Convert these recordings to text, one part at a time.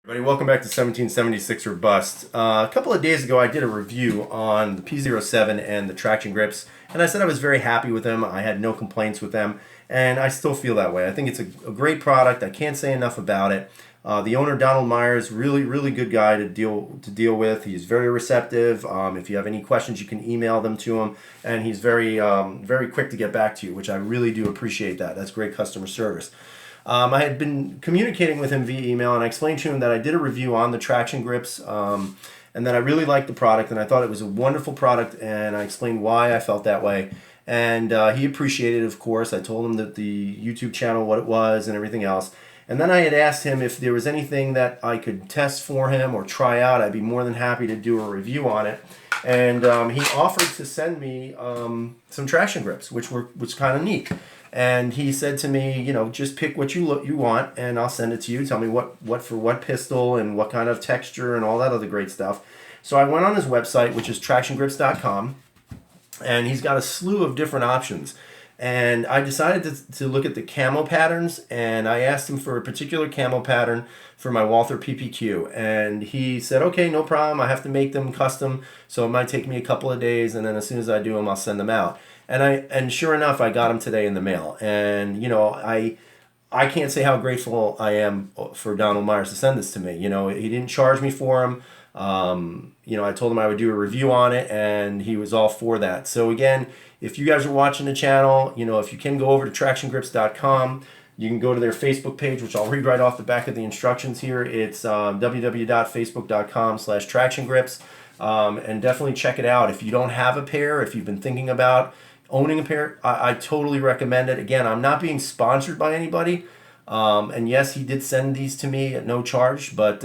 Everybody, welcome back to 1776 or Bust. A couple of days ago, I did a review on the P07 and the traction grips, and I said I was very happy with them. I had no complaints with them, and I still feel that way. I think it's a great product. I can't say enough about it. The owner, Donald Myers, really good guy to deal with. He's very receptive. If you have any questions, you can email them to him, and he's very quick to get back to you, which I really do appreciate that. That's great customer service. I had been communicating with him via email, and I explained to him that I did a review on the traction grips, and that I really liked the product, and I thought it was a wonderful product, and I explained why I felt that way. And he appreciated it, of course. I told him that the YouTube channel, what it was, and everything else. And then I had asked him if there was anything that I could test for him or try out. I'd be more than happy to do a review on it. And he offered to send me some traction grips, which kind of neat. And he said to me, you know, just pick what you want, and I'll send it to you. Tell me what for what pistol and what kind of texture and all that other great stuff. So I went on his website, which is tractiongrips.com, and he's got a slew of different options. And I decided to look at the camo patterns, and I asked him for a particular camo pattern for my Walther Ppq. And he said, okay, no problem. I have to make them custom, so it might take me a couple of days, and then as soon as I do them, I'll send them out. And sure enough, I got them today in the mail. And, you know, I can't say how grateful I am for Donald Myers to send this to me. You know, he didn't charge me for them. You know, I told him I would do a review on it, and he was all for that. So again, if you guys are watching the channel, you know, if you can go over to tractiongrips.com, you can go to their Facebook page, which I'll read right off the back of the instructions here. It's www.facebook.com/tractiongrips. And definitely check it out. If you don't have a pair, if you've been thinking about owning a pair, I totally recommend it. Again, I'm not being sponsored by anybody. And yes, he did send these to me at no charge, but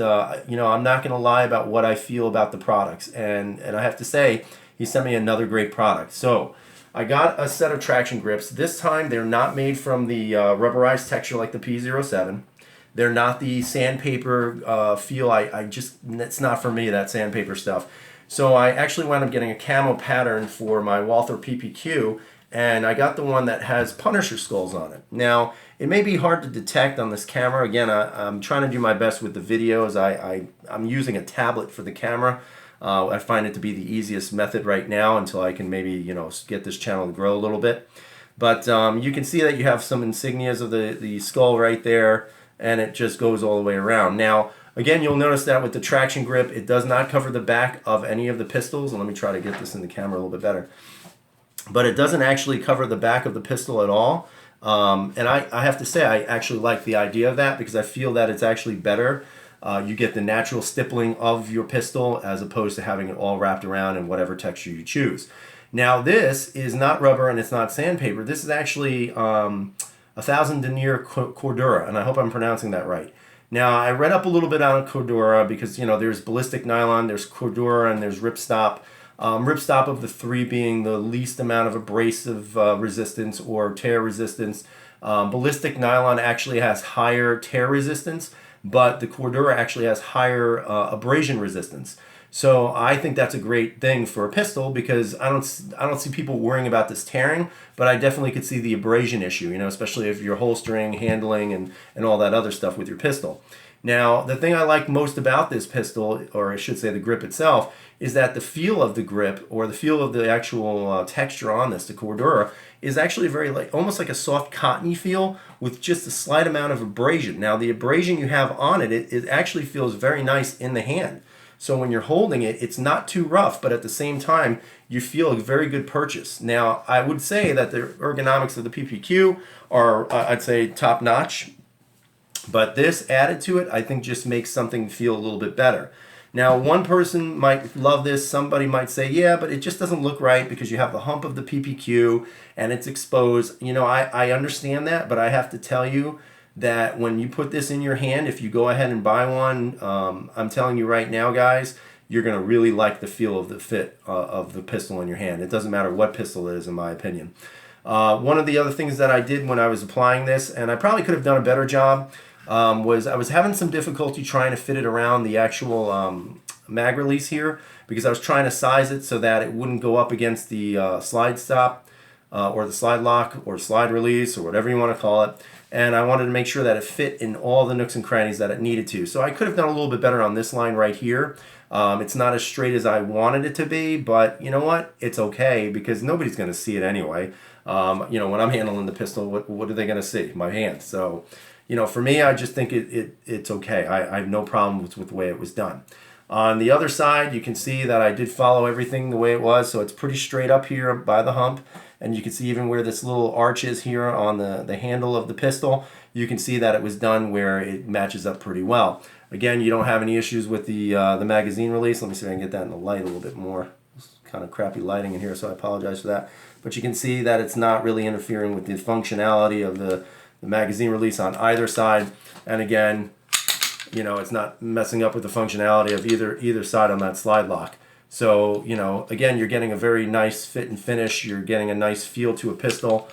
you know, I'm not going to lie about what I feel about the products. And I have to say, he sent me another great product. So I got a set of traction grips. This time, they're not made from the rubberized texture like the P07. They're not the sandpaper feel. It's not for me, that sandpaper stuff. So I actually wound up getting a camo pattern for my Walther Ppq, and I got the one that has Punisher skulls on it. Now, it may be hard to detect on this camera. Again, I'm trying to do my best with the videos. I'm using a tablet for the camera. I find it to be the easiest method right now until I can maybe, you know, get this channel to grow a little bit. But you can see that you have some insignias of the skull right there, and it just goes all the way around. Now, again, you'll notice that with the traction grip, it does not cover the back of any of the pistols. And let me try to get this in the camera a little bit better. But it doesn't actually cover the back of the pistol at all. And I have to say, I actually like the idea of that because I feel that it's actually better. You get the natural stippling of your pistol as opposed to having it all wrapped around in whatever texture you choose. Now, this is not rubber and it's not sandpaper. This is actually 1000 denier Cordura, and I hope I'm pronouncing that right. Now, I read up a little bit on Cordura because, you know, there's ballistic nylon, there's Cordura, and there's ripstop. Ripstop of the three being the least amount of abrasive resistance or tear resistance. Ballistic nylon actually has higher tear resistance, but the Cordura actually has higher abrasion resistance. So I think that's a great thing for a pistol because I don't see people worrying about this tearing, but I definitely could see the abrasion issue, you know, especially if you're holstering, handling, and all that other stuff with your pistol. Now, the thing I like most about this pistol, or I should say the grip itself, is that the feel of the grip or the feel of the actual texture on this, the Cordura, is actually very almost like a soft cottony feel with just a slight amount of abrasion. Now, the abrasion you have on it, it actually feels very nice in the hand. So when you're holding it, it's not too rough, but at the same time, you feel a very good purchase. Now, I would say that the ergonomics of the Ppq are, I'd say, top notch. But this added to it, I think just makes something feel a little bit better. Now, one person might love this. Somebody might say, yeah, but it just doesn't look right because you have the hump of the Ppq and it's exposed. You know, I understand that, but I have to tell you that when you put this in your hand, if you go ahead and buy one, I'm telling you right now, guys, you're going to really like the feel of the fit of the pistol in your hand. It doesn't matter what pistol it is, in my opinion. One of the other things that I did when I was applying this, and I probably could have done a better job, was I was having some difficulty trying to fit it around the actual mag release here because I was trying to size it so that it wouldn't go up against the slide stop or the slide lock or slide release or whatever you want to call it. and I wanted to make sure that it fit in all the nooks and crannies that it needed to. So I could have done a little bit better on this line right here. It's not as straight as I wanted it to be, but you know what? It's okay because nobody's going to see it anyway. You know, when I'm handling the pistol, what are they going to see? My hand. So, you know, for me, I just think it's okay. I have no problem with the way it was done. On the other side, you can see that I did follow everything the way it was, so it's pretty straight up here by the hump. And you can see even where this little arch is here on the handle of the pistol, you can see that it was done where it matches up pretty well. Again, you don't have any issues with the magazine release. Let me see if I can get that in the light a little bit more. It's kind of crappy lighting in here, so I apologize for that. But you can see that it's not really interfering with the functionality of the magazine release on either side. And again, you know, it's not messing up with the functionality of either side on that slide lock. So, you know, again, you're getting a very nice fit and finish. You're getting a nice feel to a pistol.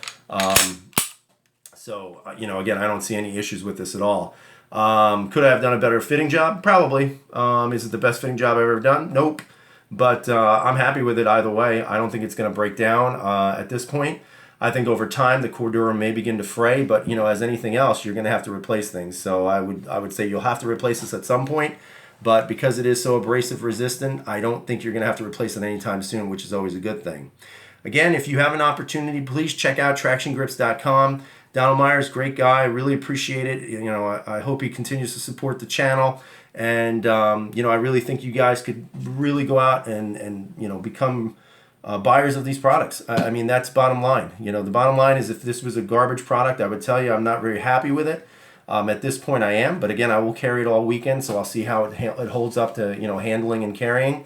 So, you know, again, I don't see any issues with this at all. Could I have done a better fitting job? Probably. Is it the best fitting job I've ever done? Nope. But I'm happy with it either way. I don't think it's going to break down at this point. I think over time the Cordura may begin to fray, but you know, as anything else, you're going to have to replace things. So I would say you'll have to replace this at some point, but because it is so abrasive resistant, I don't think you're going to have to replace it anytime soon, which is always a good thing. Again, if you have an opportunity, please check out tractiongrips.com. Donald Myers, great guy, really appreciate it. You know, I hope he continues to support the channel, and you know, I really think you guys could really go out and you know, become buyers of these products. I mean, that's bottom line. You know, the bottom line is if this was a garbage product, I would tell you I'm not very happy with it. At this point I am, but again, I will carry it all weekend, so I'll see how it holds up to, you know, handling and carrying.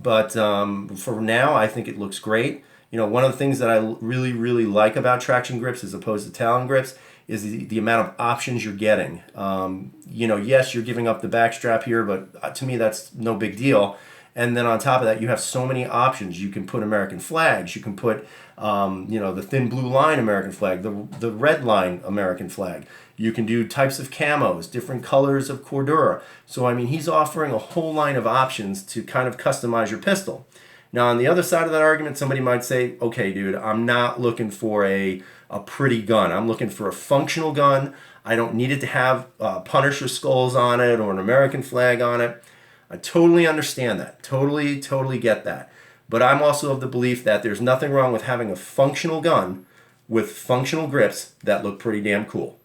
But for now, I think it looks great. You know, one of the things that I really, really like about traction grips as opposed to Talon grips is the amount of options you're getting. You know, yes, you're giving up the back strap here, but to me, that's no big deal. And then on top of that, you have so many options. You can put American flags. You can put, you know, the thin blue line American flag, the red line American flag. You can do types of camos, different colors of Cordura. So, I mean, he's offering a whole line of options to kind of customize your pistol. Now, on the other side of that argument, somebody might say, okay, dude, I'm not looking for a pretty gun. I'm looking for a functional gun. I don't need it to have Punisher skulls on it or an American flag on it. I totally understand that. Totally get that. But I'm also of the belief that there's nothing wrong with having a functional gun with functional grips that look pretty damn cool.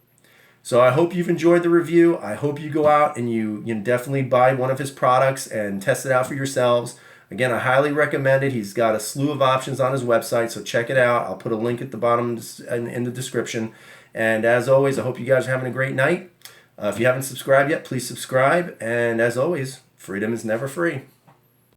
So I hope you've enjoyed the review. I hope you go out and you definitely buy one of his products and test it out for yourselves. Again, I highly recommend it. He's got a slew of options on his website, so check it out. I'll put a link at the bottom in the description. And as always, I hope you guys are having a great night. If you haven't subscribed yet, please subscribe. And as always, freedom is never free.